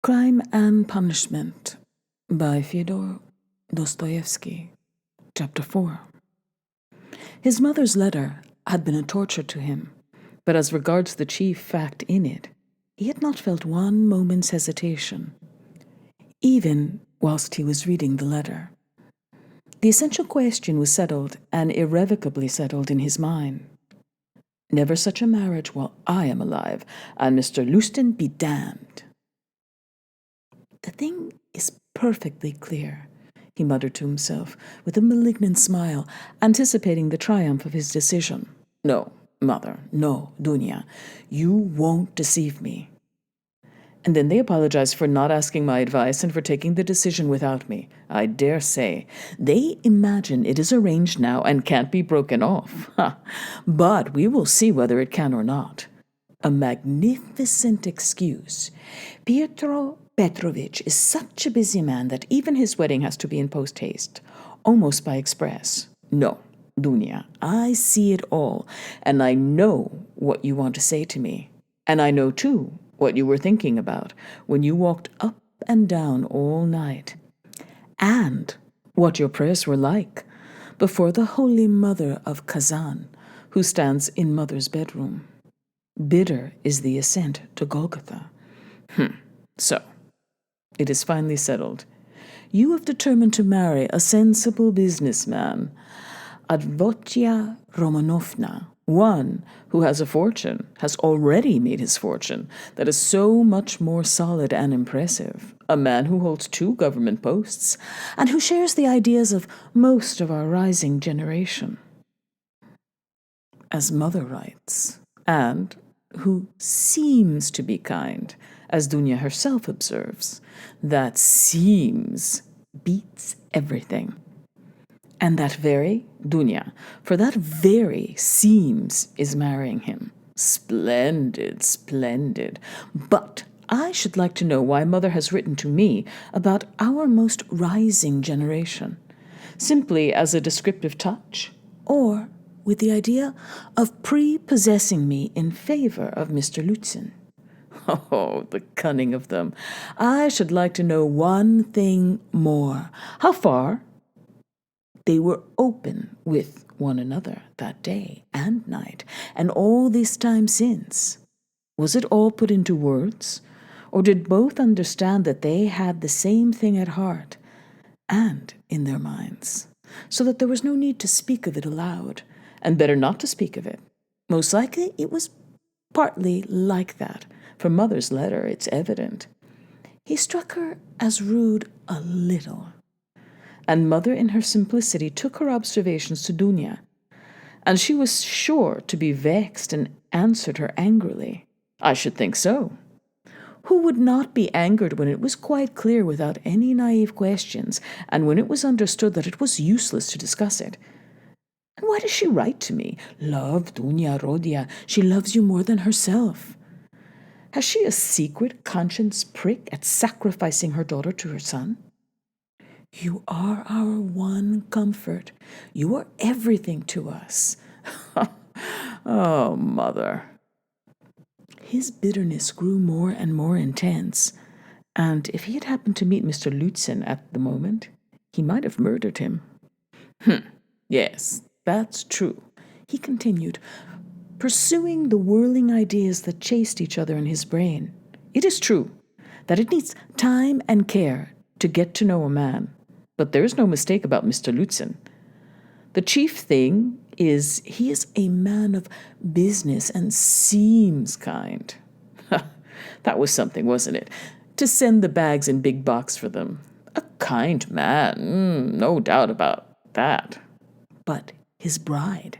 Crime and Punishment by Fyodor, Dostoevsky, Chapter 4. His mother's letter had been a torture to him, but as regards the chief fact in it, he had not felt one moment's hesitation, even whilst he was reading the letter. The essential question was settled and irrevocably settled in his mind. Never such a marriage while I am alive, and Mr. Lustin be damned. The thing is perfectly clear, he muttered to himself, with a malignant smile, anticipating the triumph of his decision. No, mother, no, Dunya, you won't deceive me. And then they apologize for not asking my advice and for taking the decision without me. I dare say. They imagine it is arranged now and can't be broken off. Ha! But we will see whether it can or not. A magnificent excuse. Pietro Petrovich is such a busy man that even his wedding has to be in post-haste, almost by express. No, Dunya, I see it all, and I know what you want to say to me. And I know, too, what you were thinking about when you walked up and down all night, and what your prayers were like before the Holy Mother of Kazan, who stands in Mother's bedroom. Bitter is the ascent to Golgotha. So, it is finally settled. You have determined to marry a sensible businessman, Advotya Romanovna, one who has a fortune, has already made his fortune, that is so much more solid and impressive, a man who holds 2 government posts, and who shares the ideas of most of our rising generation. As Mother writes, and who seems to be kind, as Dunya herself observes, that seems beats everything. And that very, Dunya, for that very seems is marrying him. Splendid, splendid. But I should like to know why Mother has written to me about our most rising generation. Simply as a descriptive touch, or with the idea of prepossessing me in favor of Mr. Lutzen. Oh, the cunning of them. I should like to know one thing more. How far they were open with one another that day and night, and all this time since. Was it all put into words, or did both understand that they had the same thing at heart and in their minds, so that there was no need to speak of it aloud, and better not to speak of it? Most likely it was partly like that. From Mother's letter, it's evident. He struck her as rude a little, and Mother in her simplicity took her observations to Dunya, and she was sure to be vexed and answered her angrily. I should think so. Who would not be angered when it was quite clear without any naive questions, and when it was understood that it was useless to discuss it? And why does she write to me? Love, Dunya Rodia, she loves you more than herself. Has she a secret conscience prick at sacrificing her daughter to her son? You are our one comfort. You are everything to us. Oh, Mother. His bitterness grew more and more intense, and if he had happened to meet Mr. Lutzen at the moment, he might have murdered him. Yes, that's true, he continued, pursuing the whirling ideas that chased each other in his brain. It is true that it needs time and care to get to know a man, but there is no mistake about Mr. Lutzen. The chief thing is he is a man of business and seems kind. That was something, wasn't it? To send the bags in big box for them. A kind man, no doubt about that. But his bride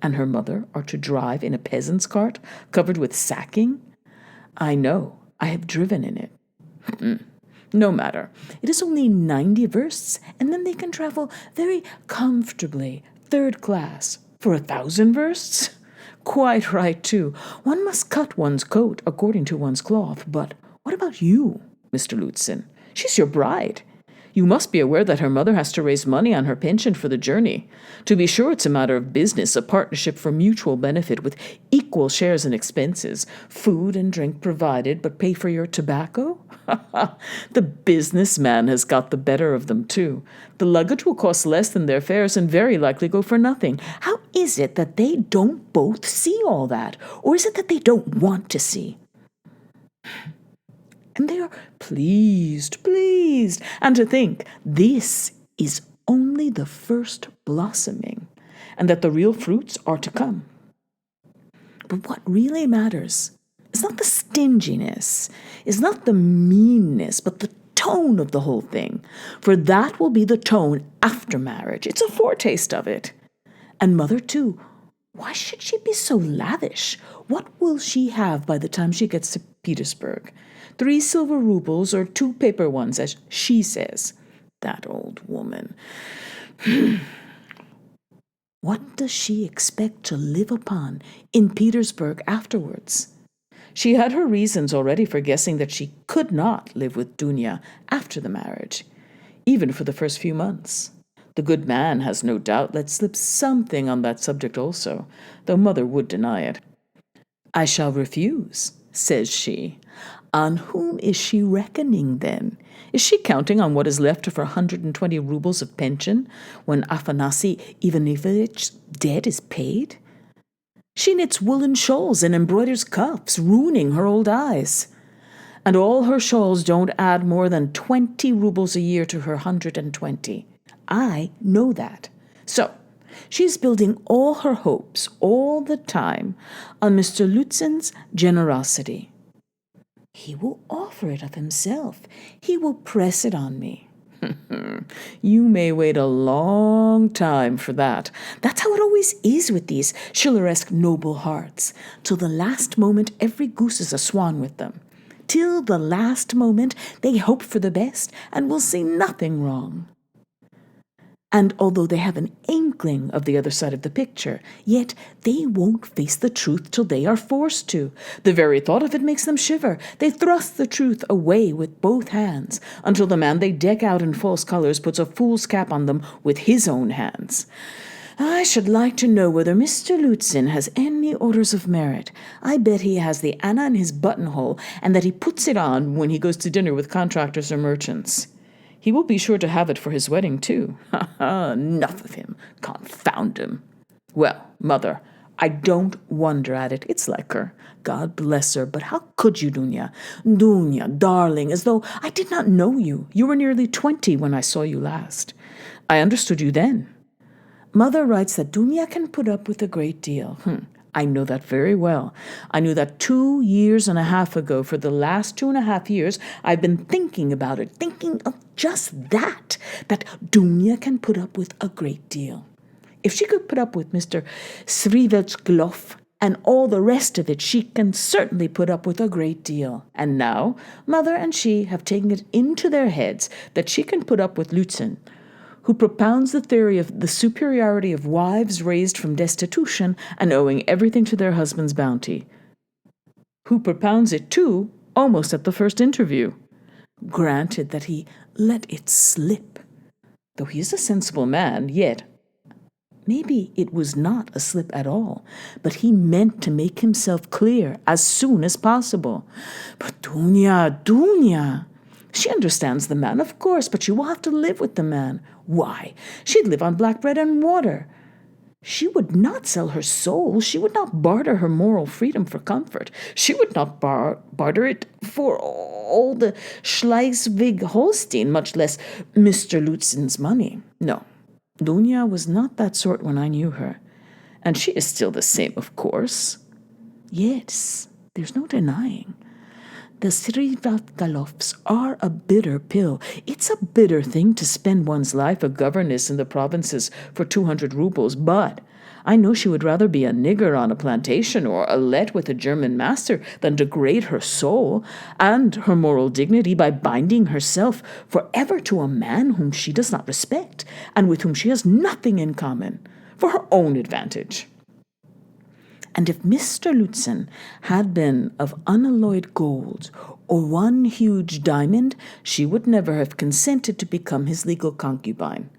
and her mother are to drive in a peasant's cart covered with sacking? I know, I have driven in it. No matter. It is only 90 versts, and then they can travel very comfortably, 3rd class, for 1,000 versts. Quite right, too. One must cut one's coat according to one's cloth. But what about you, Mr. Lutzen? She's your bride. You must be aware that her mother has to raise money on her pension for the journey. To be sure, it's a matter of business, a partnership for mutual benefit with equal shares in expenses, food and drink provided, but pay for your tobacco? The businessman has got the better of them, too. The luggage will cost less than their fares and very likely go for nothing. How is it that they don't both see all that? Or is it that they don't want to see? And they are pleased. And to think this is only the first blossoming, and that the real fruits are to come. But what really matters is not the stinginess, is not the meanness, but the tone of the whole thing. For that will be the tone after marriage. It's a foretaste of it. And mother, too. Why should she be so lavish? What will she have by the time she gets to Petersburg? 3 silver rubles or 2 paper ones, as she says. That old woman. What does she expect to live upon in Petersburg afterwards? She had her reasons already for guessing that she could not live with Dunya after the marriage, even for the first few months. The good man has no doubt let slip something on that subject also, though mother would deny it. I shall refuse, says she. On whom is she reckoning, then? Is she counting on what is left of her 120 rubles of pension when Afanasy Ivanovitch's debt is paid? She knits woolen shawls and embroiders cuffs, ruining her old eyes. And all her shawls don't add more than 20 rubles a year to her 120. I know that. So, she's building all her hopes, all the time, on Mr. Lutzen's generosity. He will offer it of himself. He will press it on me. You may wait a long time for that. That's how it always is with these Schilleresque noble hearts. Till the last moment, every goose is a swan with them. Till the last moment, they hope for the best and will say nothing wrong. And although they have an inkling of the other side of the picture, yet they won't face the truth till they are forced to. The very thought of it makes them shiver. They thrust the truth away with both hands, until the man they deck out in false colors puts a fool's cap on them with his own hands. I should like to know whether Mr. Lutzen has any orders of merit. I bet he has the Anna in his buttonhole, and that he puts it on when he goes to dinner with contractors or merchants. He will be sure to have it for his wedding, too. Enough of him. Confound him. Well, mother, I don't wonder at it. It's like her. God bless her. But how could you, Dunya? Dunya, darling, as though I did not know you. You were nearly 20 when I saw you last. I understood you then. Mother writes that Dunya can put up with a great deal. I know that very well. I knew that 2 years and a half ago. For the last 2.5 years, I've been thinking about it, thinking of just that Dunya can put up with a great deal. If she could put up with Mr. Srivelchglov and all the rest of it, she can certainly put up with a great deal. And now, mother and she have taken it into their heads that she can put up with Lutzen, who propounds the theory of the superiority of wives raised from destitution and owing everything to their husband's bounty. Who propounds it, too, almost at the first interview. Granted that he let it slip. Though he is a sensible man, yet maybe it was not a slip at all, but he meant to make himself clear as soon as possible. But Dunya, she understands the man, of course, but she will have to live with the man. Why? She'd live on black bread and water. She would not sell her soul. She would not barter her moral freedom for comfort. She would not barter it for all the Schleswig-Holstein, much less Mr. Lutzen's money. No, Dunya was not that sort when I knew her. And she is still the same, of course. Yes, there's no denying. The Srivatgalovs are a bitter pill. It's a bitter thing to spend one's life a governess in the provinces for 200 rubles, but I know she would rather be a nigger on a plantation or a let with a German master than degrade her soul and her moral dignity by binding herself forever to a man whom she does not respect and with whom she has nothing in common, for her own advantage. And if Mr. Lutzen had been of unalloyed gold or one huge diamond, she would never have consented to become his legal concubine.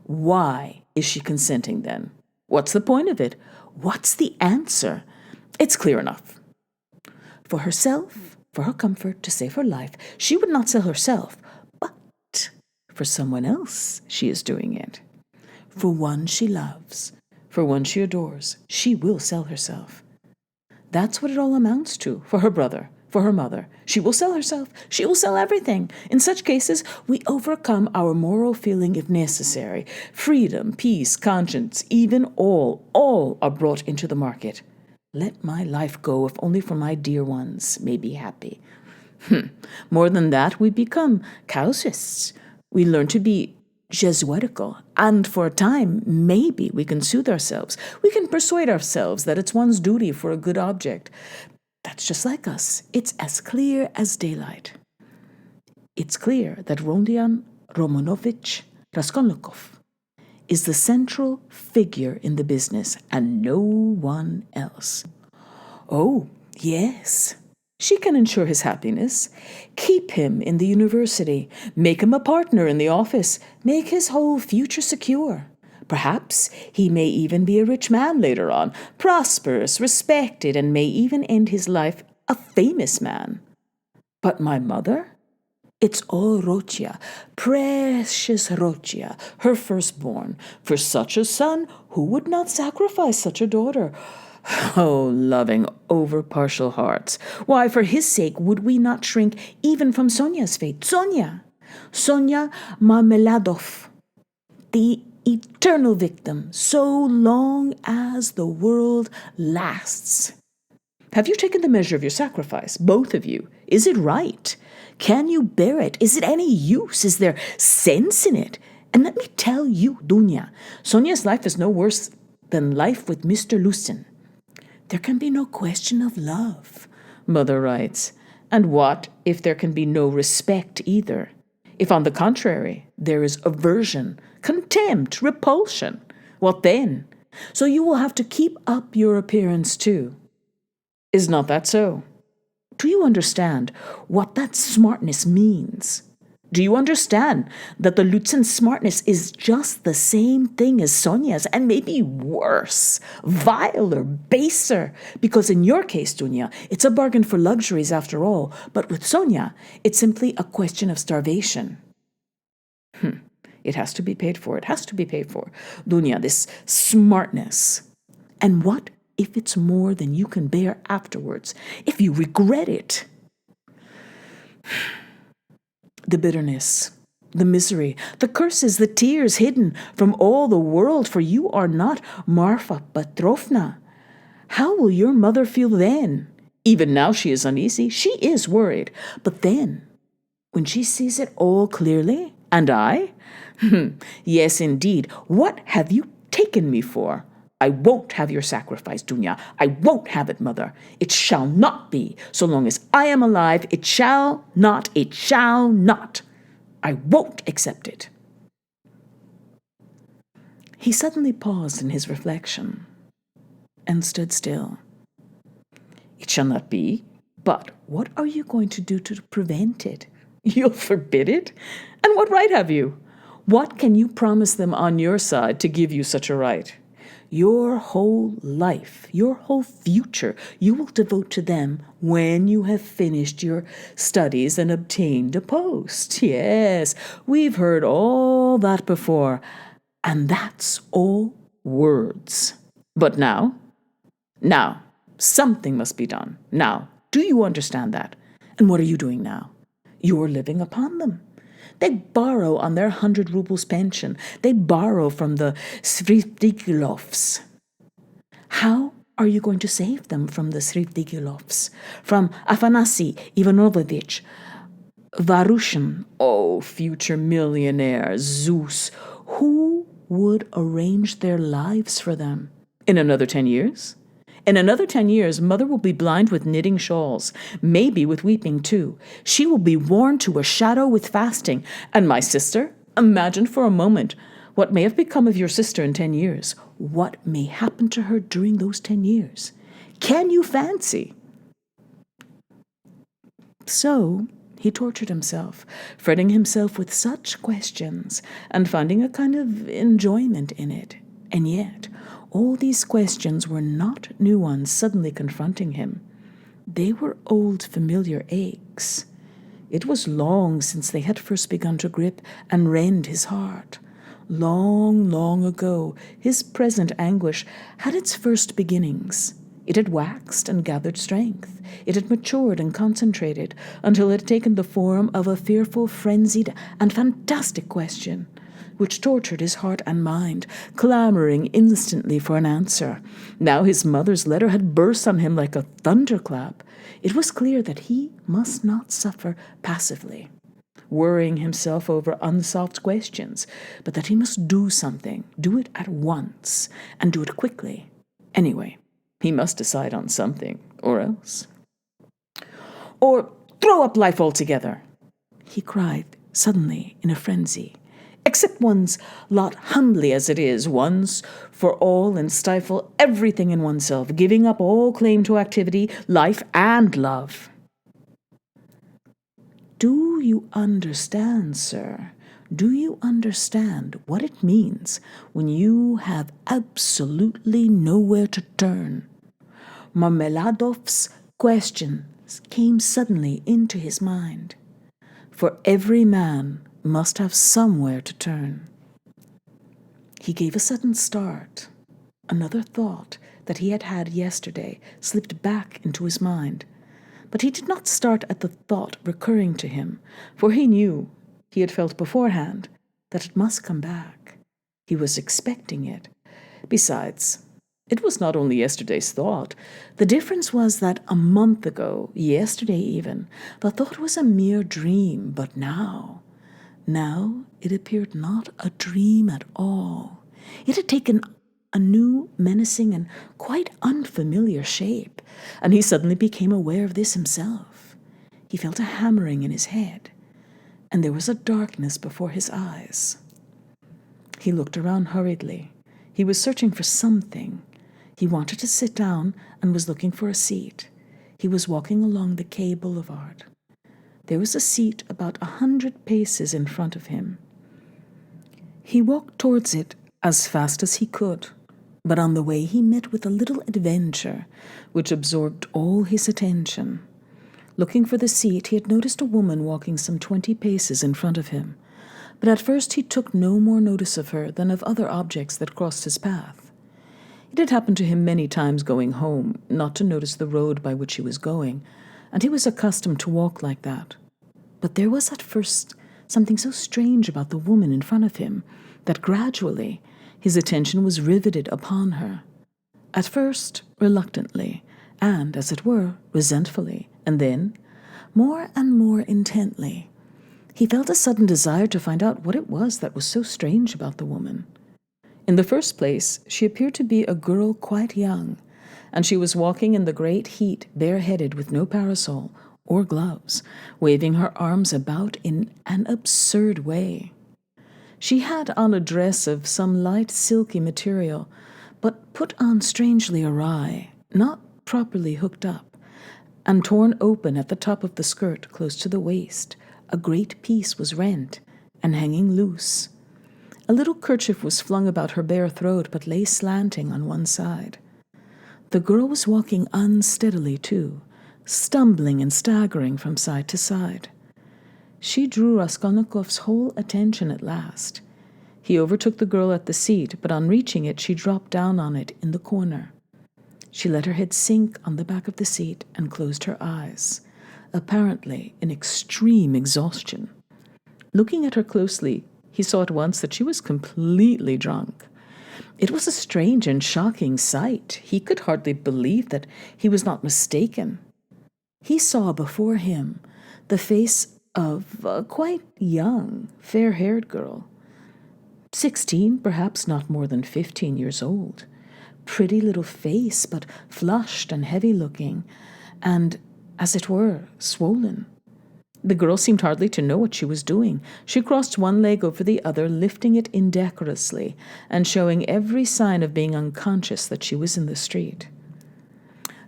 Why is she consenting then? What's the point of it? What's the answer? It's clear enough. For herself, for her comfort, to save her life, she would not sell herself, but for someone else she is doing it. For one she loves, for one she adores, she will sell herself. That's what it all amounts to, for her brother, for her mother. She will sell herself. She will sell everything. In such cases, we overcome our moral feeling if necessary. Freedom, peace, conscience, even all are brought into the market. Let my life go, if only for my dear ones may be happy. More than that, we become casuists. We learn to be Jesuitical, and for a time, maybe we can soothe ourselves. We can persuade ourselves that it's one's duty for a good object. That's just like us. It's as clear as daylight. It's clear that Rodion Romanovich Raskolnikov is the central figure in the business and no one else. Oh, yes. She can ensure his happiness, keep him in the university, make him a partner in the office, make his whole future secure. Perhaps he may even be a rich man later on, prosperous, respected, and may even end his life a famous man. But my mother? It's all Rochia, precious Rochia, her firstborn. For such a son, who would not sacrifice such a daughter? Oh, loving, over-partial hearts. Why, for his sake, would we not shrink even from Sonia's fate? Sonia Marmeladov, the eternal victim, so long as the world lasts. Have you taken the measure of your sacrifice, both of you? Is it right? Can you bear it? Is it any use? Is there sense in it? And let me tell you, Dunya, Sonia's life is no worse than life with Mr. Lucien. There can be no question of love, Mother writes. And what if there can be no respect either? If, on the contrary, there is aversion, contempt, repulsion, what then? So you will have to keep up your appearance too. Is not that so? Do you understand what that smartness means? Do you understand that the Lutzen smartness is just the same thing as Sonia's, and maybe worse, viler, baser? Because in your case, Dunya, it's a bargain for luxuries after all, but with Sonia, it's simply a question of starvation. It has to be paid for. It has to be paid for. Dunya, this smartness. And what if it's more than you can bear afterwards? If you regret it? The bitterness, the misery, the curses, the tears hidden from all the world, for you are not Marfa Petrovna. How will your mother feel then? Even now she is uneasy. She is worried. But then, when she sees it all clearly, and I? Yes, indeed. What have you taken me for? I won't have your sacrifice, Dunya. I won't have it, Mother. It shall not be. So long as I am alive, it shall not. It shall not. I won't accept it. He suddenly paused in his reflection and stood still. It shall not be? But what are you going to do to prevent it? You'll forbid it? And what right have you? What can you promise them on your side to give you such a right? Your whole life, your whole future, you will devote to them when you have finished your studies and obtained a post. Yes, we've heard all that before. And that's all words. But now, something must be done. Now, do you understand that? And what are you doing now? You're living upon them. They borrow on their 100 rubles pension. They borrow from the Svritigilovs. How are you going to save them from the Svritigilovs? From Afanasy Ivanovich Varushin? Oh, future millionaire, Zeus. Who would arrange their lives for them? In another 10 years? In another 10 years, Mother will be blind with knitting shawls, maybe with weeping too. She will be worn to a shadow with fasting. And my sister? Imagine for a moment what may have become of your sister in 10 years. What may happen to her during those 10 years? Can you fancy? So he tortured himself, fretting himself with such questions and finding a kind of enjoyment in it. And yet, all these questions were not new ones suddenly confronting him. They were old familiar aches. It was long since they had first begun to grip and rend his heart. Long, long ago, his present anguish had its first beginnings. It had waxed and gathered strength. It had matured and concentrated until it had taken the form of a fearful, frenzied, and fantastic question, which tortured his heart and mind, clamoring instantly for an answer. Now his mother's letter had burst on him like a thunderclap. It was clear that he must not suffer passively, worrying himself over unsolved questions, but that he must do something, do it at once, and do it quickly. Anyway, he must decide on something, or else. Or throw up life altogether, he cried suddenly in a frenzy. Accept one's lot humbly as it is, once for all, and stifle everything in oneself, giving up all claim to activity, life, and love. Do you understand, sir? Do you understand what it means when you have absolutely nowhere to turn? Marmeladov's questions came suddenly into his mind. For every man must have somewhere to turn. He gave a sudden start. Another thought that he had had yesterday slipped back into his mind. But he did not start at the thought recurring to him, for he knew, he had felt beforehand, that it must come back. He was expecting it. Besides, it was not only yesterday's thought. The difference was that a month ago, yesterday even, the thought was a mere dream, but now it appeared not a dream at all. It had taken a new, menacing, and quite unfamiliar shape, and he suddenly became aware of this himself. He felt a hammering in his head, and there was a darkness before his eyes. He looked around hurriedly. He was searching for something. He wanted to sit down and was looking for a seat. He was walking along the Quai Boulevard. There was a seat about 100 paces in front of him. He walked towards it as fast as he could, but on the way he met with a little adventure which absorbed all his attention. Looking for the seat, he had noticed a woman walking some 20 paces in front of him, but at first he took no more notice of her than of other objects that crossed his path. It had happened to him many times going home not to notice the road by which he was going, and he was accustomed to walk like that. But there was at first something so strange about the woman in front of him that gradually his attention was riveted upon her. At first, reluctantly, and, as it were, resentfully, and then, more and more intently. He felt a sudden desire to find out what it was that was so strange about the woman. In the first place, she appeared to be a girl quite young, and she was walking in the great heat bareheaded with no parasol or gloves, waving her arms about in an absurd way. She had on a dress of some light silky material, but put on strangely awry, not properly hooked up, and torn open at the top of the skirt close to the waist. A great piece was rent and hanging loose. A little kerchief was flung about her bare throat, but lay slanting on one side. The girl was walking unsteadily, too, stumbling and staggering from side to side. She drew Raskolnikov's whole attention at last. He overtook the girl at the seat, but on reaching it, she dropped down on it in the corner. She let her head sink on the back of the seat and closed her eyes, apparently in extreme exhaustion. Looking at her closely, he saw at once that she was completely drunk. It was a strange and shocking sight. He could hardly believe that he was not mistaken. He saw before him the face of a quite young, fair-haired girl, 16, perhaps not more than 15 years old. Pretty little face, but flushed and heavy-looking, and, as it were, swollen. The girl seemed hardly to know what she was doing. She crossed one leg over the other, lifting it indecorously, and showing every sign of being unconscious that she was in the street.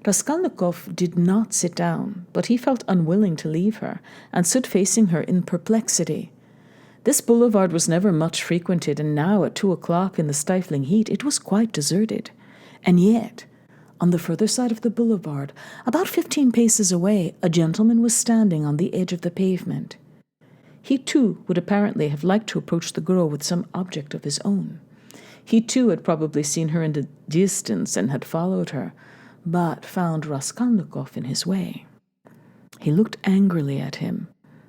Raskolnikov did not sit down, but he felt unwilling to leave her, and stood facing her in perplexity. This boulevard was never much frequented, and now at 2 o'clock in the stifling heat it was quite deserted. And yet, on the further side of the boulevard, about 15 paces away, a gentleman was standing on the edge of the pavement. He too would apparently have liked to approach the girl with some object of his own. He too had probably seen her in the distance and had followed her, but found Raskolnikov in his way. He looked angrily at him,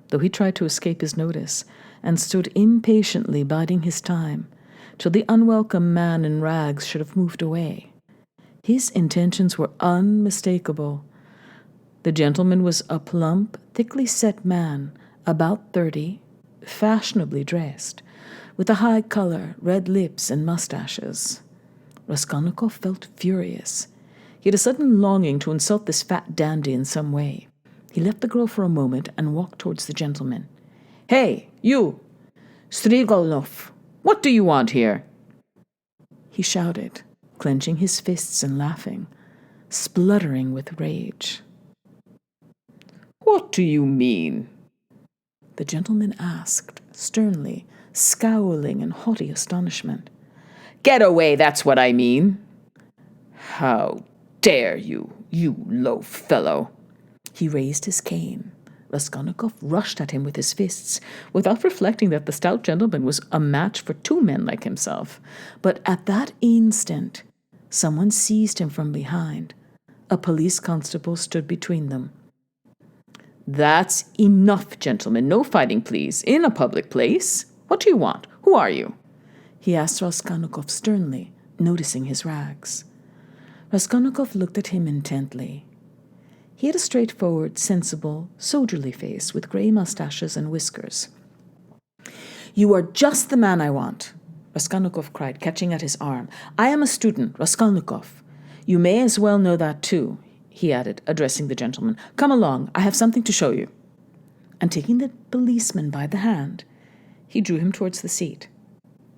though he tried to escape his notice, and stood impatiently biding his time, till the unwelcome man in rags should have moved away. His intentions were unmistakable. The gentleman was a plump, thickly set man, about 30, fashionably dressed, with a high color, red lips, and mustaches. Raskolnikov felt furious. He had a sudden longing to insult this fat dandy in some way. He left the girl for a moment and walked towards the gentleman. "Hey, you! Strigolov! What do you want here?" he shouted, clenching his fists and laughing, spluttering with rage. "What do you mean?" the gentleman asked, sternly, scowling in haughty astonishment. "Get away, that's what I mean." "How dare you, you low fellow!" He raised his cane. Raskolnikov rushed at him with his fists, without reflecting that the stout gentleman was a match for two men like himself. But at that instant, someone seized him from behind. A police constable stood between them. "That's enough, gentlemen. No fighting, please. In a public place. What do you want? Who are you?" he asked Raskolnikov sternly, noticing his rags. Raskolnikov looked at him intently. He had a straightforward, sensible, soldierly face with grey mustaches and whiskers. "You are just the man I want," Raskolnikov cried, catching at his arm. "I am a student, Raskolnikov. You may as well know that too," he added, addressing the gentleman. "Come along, I have something to show you." And taking the policeman by the hand, he drew him towards the seat.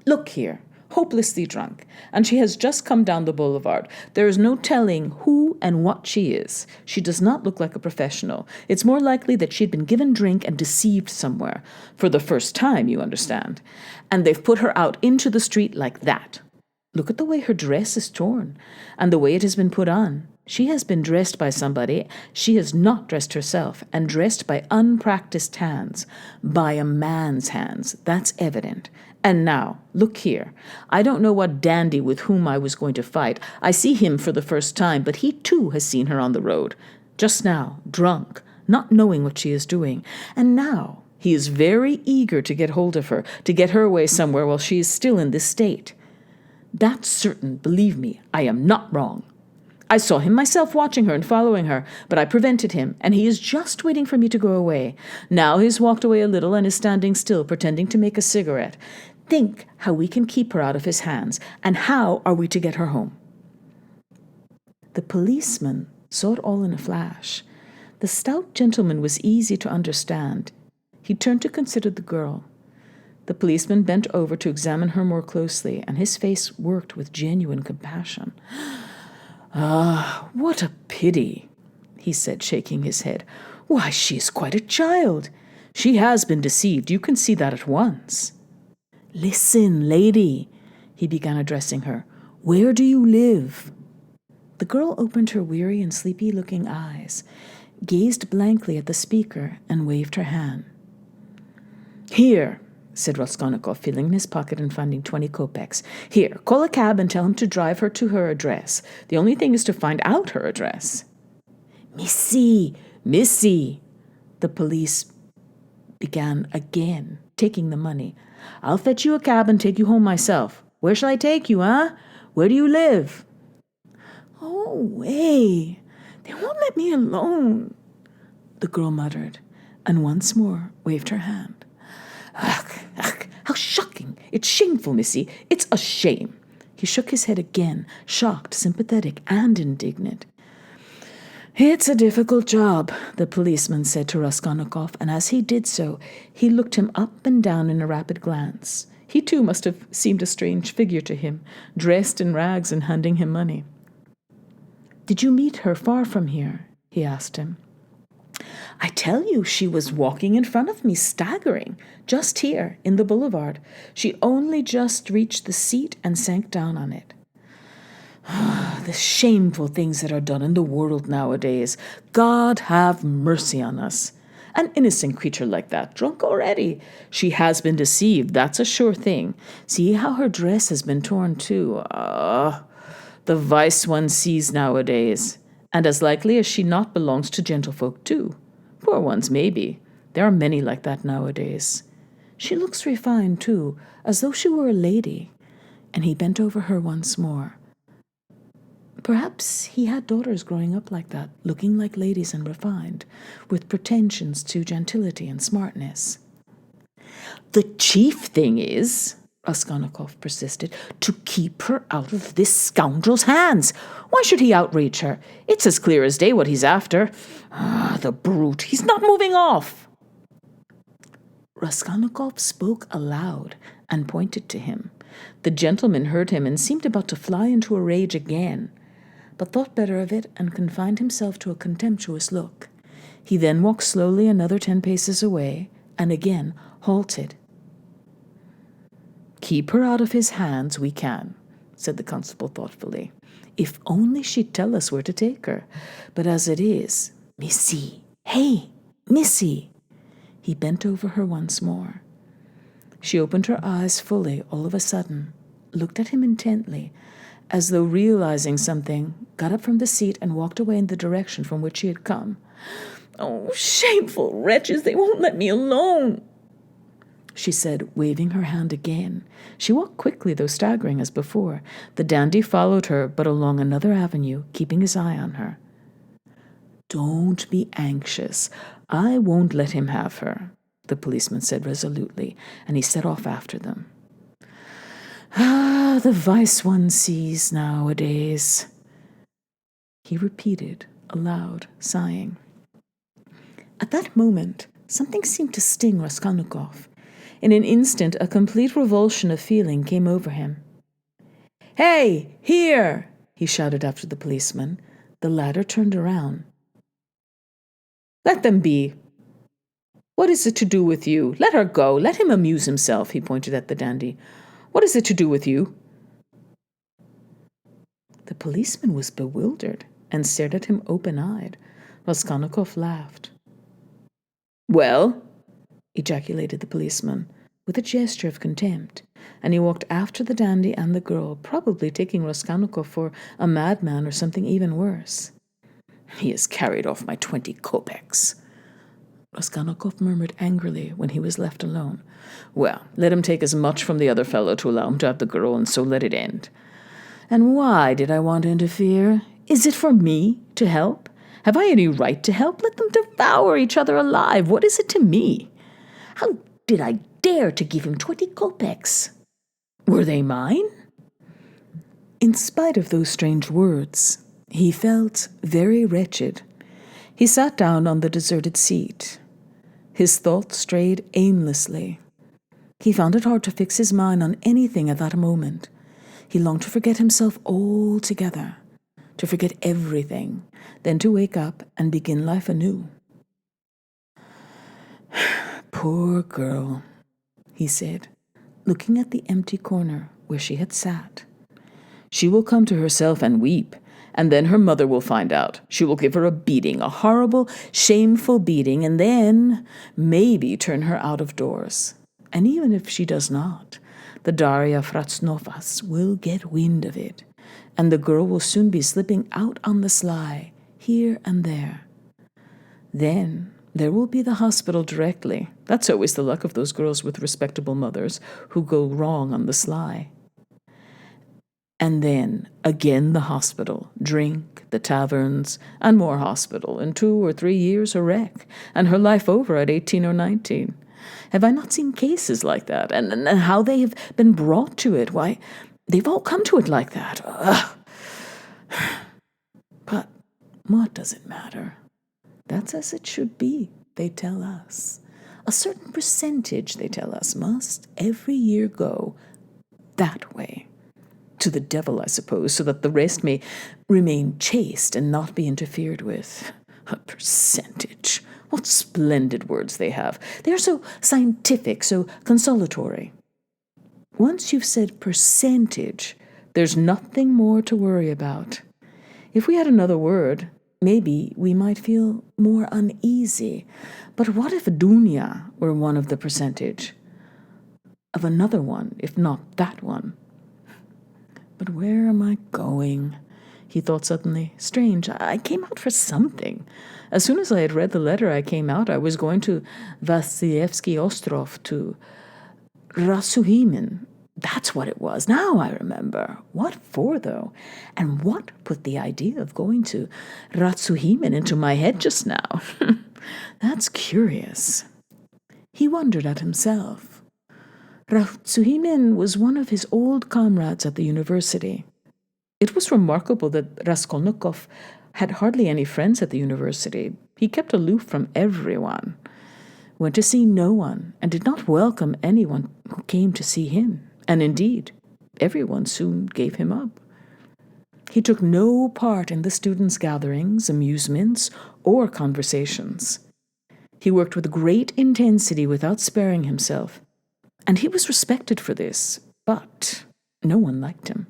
"Look here, hopelessly drunk, and she has just come down the boulevard. There is no telling who and what she is. She does not look like a professional. It's more likely that she had been given drink and deceived somewhere, for the first time, you understand. And they've put her out into the street like that. Look at the way her dress is torn, and the way it has been put on. She has been dressed by somebody. She has not dressed herself, and dressed by unpracticed hands. By a man's hands, that's evident. And now, look here. I don't know what dandy with whom I was going to fight. I see him for the first time, but he too has seen her on the road. Just now, drunk, not knowing what she is doing. And now he is very eager to get hold of her, to get her away somewhere while she is still in this state. That's certain, believe me, I am not wrong. I saw him myself watching her and following her, but I prevented him, and he is just waiting for me to go away. Now he has walked away a little and is standing still, pretending to make a cigarette. Think how we can keep her out of his hands, and how are we to get her home?" The policeman saw it all in a flash. The stout gentleman was easy to understand. He turned to consider the girl. The policeman bent over to examine her more closely, and his face worked with genuine compassion. "Ah, what a pity," he said, shaking his head. "Why, she is quite a child. She has been deceived. You can see that at once." "Listen, lady," he began, addressing her. "Where do you live?" The girl opened her weary and sleepy-looking eyes, gazed blankly at the speaker, and waved her hand. "Here," said Raskolnikov, feeling in his pocket and finding 20 kopecks. "Here, call a cab and tell him to drive her to her address. The only thing is to find out her address." Missy, the police began again, taking the money. "I'll fetch you a cab and take you home myself. Where shall I take you, huh? Where do you live?" "Oh, way. They won't let me alone," the girl muttered, and once more waved her hand. Ach, how shocking! It's shameful, Missy. It's a shame." He shook his head again, shocked, sympathetic, and indignant. "It's a difficult job," the policeman said to Raskolnikov, and as he did so, he looked him up and down in a rapid glance. He too must have seemed a strange figure to him, dressed in rags and handing him money. Did you meet her far from here? He asked him. I tell you, she was walking in front of me, staggering, just here, in the boulevard. She only just reached the seat and sank down on it. The shameful things that are done in the world nowadays. God have mercy on us. An innocent creature like that, drunk already. She has been deceived, that's a sure thing. See how her dress has been torn too. The vice one sees nowadays. And as likely as she not belongs to gentlefolk too. Poor ones, maybe. There are many like that nowadays. She looks refined too, as though she were a lady. And he bent over her once more. Perhaps he had daughters growing up like that, looking like ladies and refined, with pretensions to gentility and smartness. The chief thing is, Raskolnikov persisted, to keep her out of this scoundrel's hands. Why should he outrage her? It's as clear as day what he's after. The brute, he's not moving off. Raskolnikov spoke aloud and pointed to him. The gentleman heard him and seemed about to fly into a rage again, but thought better of it and confined himself to a contemptuous look. He then walked slowly another 10 paces away and again halted. Keep her out of his hands we can, said the constable thoughtfully. If only she'd tell us where to take her. But as it is, Missy, hey, Missy. He bent over her once more. She opened her eyes fully all of a sudden, looked at him intently, as though realizing something, got up from the seat and walked away in the direction from which she had come. Oh, shameful wretches, they won't let me alone, she said, waving her hand again. She walked quickly, though staggering as before. The dandy followed her, but along another avenue, keeping his eye on her. Don't be anxious. I won't let him have her, the policeman said resolutely, and he set off after them. The vice one sees nowadays, he repeated aloud, sighing. At that moment, something seemed to sting Raskolnikov. In an instant, a complete revulsion of feeling came over him. Hey, here! He shouted after the policeman. The latter turned around. Let them be. What is it to do with you? Let her go. Let him amuse himself, he pointed at the dandy. What is it to do with you? The policeman was bewildered and stared at him open-eyed. Raskolnikov laughed. Well, ejaculated the policeman, with a gesture of contempt, and he walked after the dandy and the girl, probably taking Raskolnikov for a madman or something even worse. He has carried off my 20 kopecks, Raskolnikov murmured angrily when he was left alone. Well, let him take as much from the other fellow to allow him to have the girl, and so let it end. And why did I want to interfere? Is it for me to help? Have I any right to help? Let them devour each other alive. What is it to me? How did I dare to give him 20 kopecks? Were they mine? In spite of those strange words, he felt very wretched. He sat down on the deserted seat. His thoughts strayed aimlessly. He found it hard to fix his mind on anything at that moment. He longed to forget himself altogether, to forget everything, then to wake up and begin life anew. Poor girl, he said, looking at the empty corner where she had sat. She will come to herself and weep, and then her mother will find out. She will give her a beating, a horrible, shameful beating, and then maybe turn her out of doors. And even if she does not, the Daria Fratsnovas will get wind of it, and the girl will soon be slipping out on the sly, here and there. Then there will be the hospital directly. That's always the luck of those girls with respectable mothers who go wrong on the sly. And then again the hospital, drink, the taverns, and more hospital. In 2 or 3 years a wreck, and her life over at 18 or 19. Have I not seen cases like that? And how they have been brought to it? Why, they've all come to it like that. Ugh. But what does it matter? That's as it should be, they tell us. A certain percentage, they tell us, must every year go that way. To the devil, I suppose, so that the rest may remain chaste and not be interfered with. A percentage. What splendid words they have. They are so scientific, so consolatory. Once you've said percentage, there's nothing more to worry about. If we had another word, maybe we might feel more uneasy. But what if dunya were one of the percentage? Of another one, if not that one? But where am I going? He thought suddenly. Strange, I came out for something. As soon as I had read the letter I came out, I was going to Dostoevsky Ostrov, to Rasuhimin. That's what it was. Now I remember. What for, though? And what put the idea of going to Ratsuhimin into my head just now? That's curious. He wondered at himself. Ratsuhimin was one of his old comrades at the university. It was remarkable that Raskolnikov had hardly any friends at the university. He kept aloof from everyone, went to see no one, and did not welcome anyone who came to see him. And indeed, everyone soon gave him up. He took no part in the students' gatherings, amusements, or conversations. He worked with great intensity without sparing himself, and he was respected for this, but no one liked him.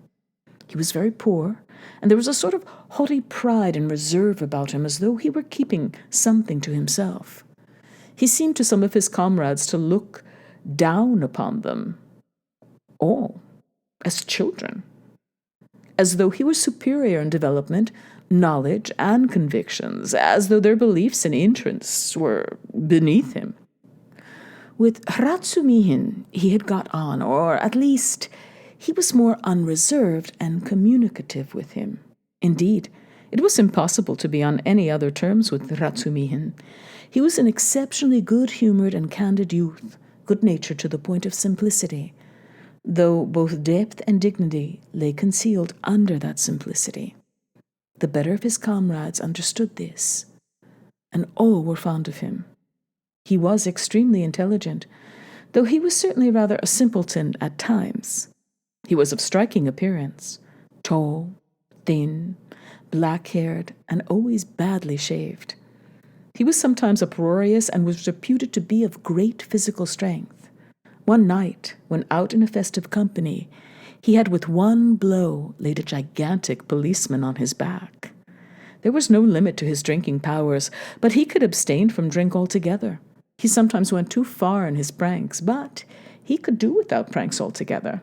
He was very poor, and there was a sort of haughty pride and reserve about him, as though he were keeping something to himself. He seemed to some of his comrades to look down upon them all as children, as though he was superior in development, knowledge, and convictions, as though their beliefs and interests were beneath him. With Ratsumihin he had got on, or at least he was more unreserved and communicative with him. Indeed, it was impossible to be on any other terms with Ratsumihin. He was an exceptionally good-humored and candid youth, good-natured to the point of simplicity, though both depth and dignity lay concealed under that simplicity. The better of his comrades understood this, and all were fond of him. He was extremely intelligent, though he was certainly rather a simpleton at times. He was of striking appearance, tall, thin, black-haired, and always badly shaved. He was sometimes uproarious and was reputed to be of great physical strength. One night, when out in a festive company, he had with one blow laid a gigantic policeman on his back. There was no limit to his drinking powers, but he could abstain from drink altogether. He sometimes went too far in his pranks, but he could do without pranks altogether.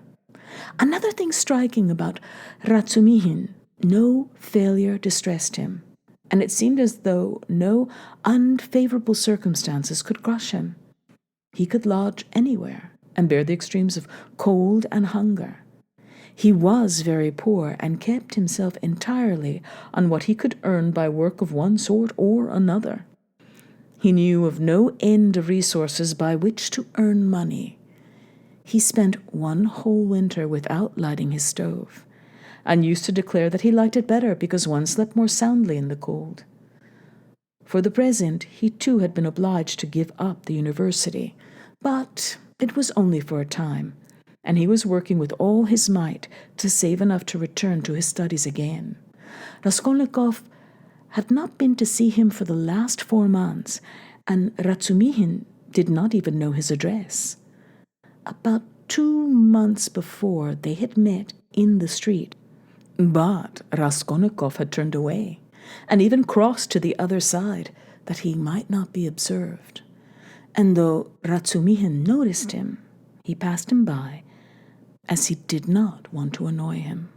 Another thing striking about Ratsumihin, no failure distressed him, and it seemed as though no unfavorable circumstances could crush him. He could lodge anywhere and bear the extremes of cold and hunger. He was very poor and kept himself entirely on what he could earn by work of one sort or another. He knew of no end of resources by which to earn money. He spent one whole winter without lighting his stove, and used to declare that he liked it better because one slept more soundly in the cold. For the present, he too had been obliged to give up the university, but it was only for a time, and he was working with all his might to save enough to return to his studies again. Raskolnikov had not been to see him for the last 4 months, and Ratsumihin did not even know his address. About 2 months before, they had met in the street, but Raskolnikov had turned away, and even crossed to the other side, that he might not be observed. And though Ratsumihin noticed him, he passed him by, as he did not want to annoy him.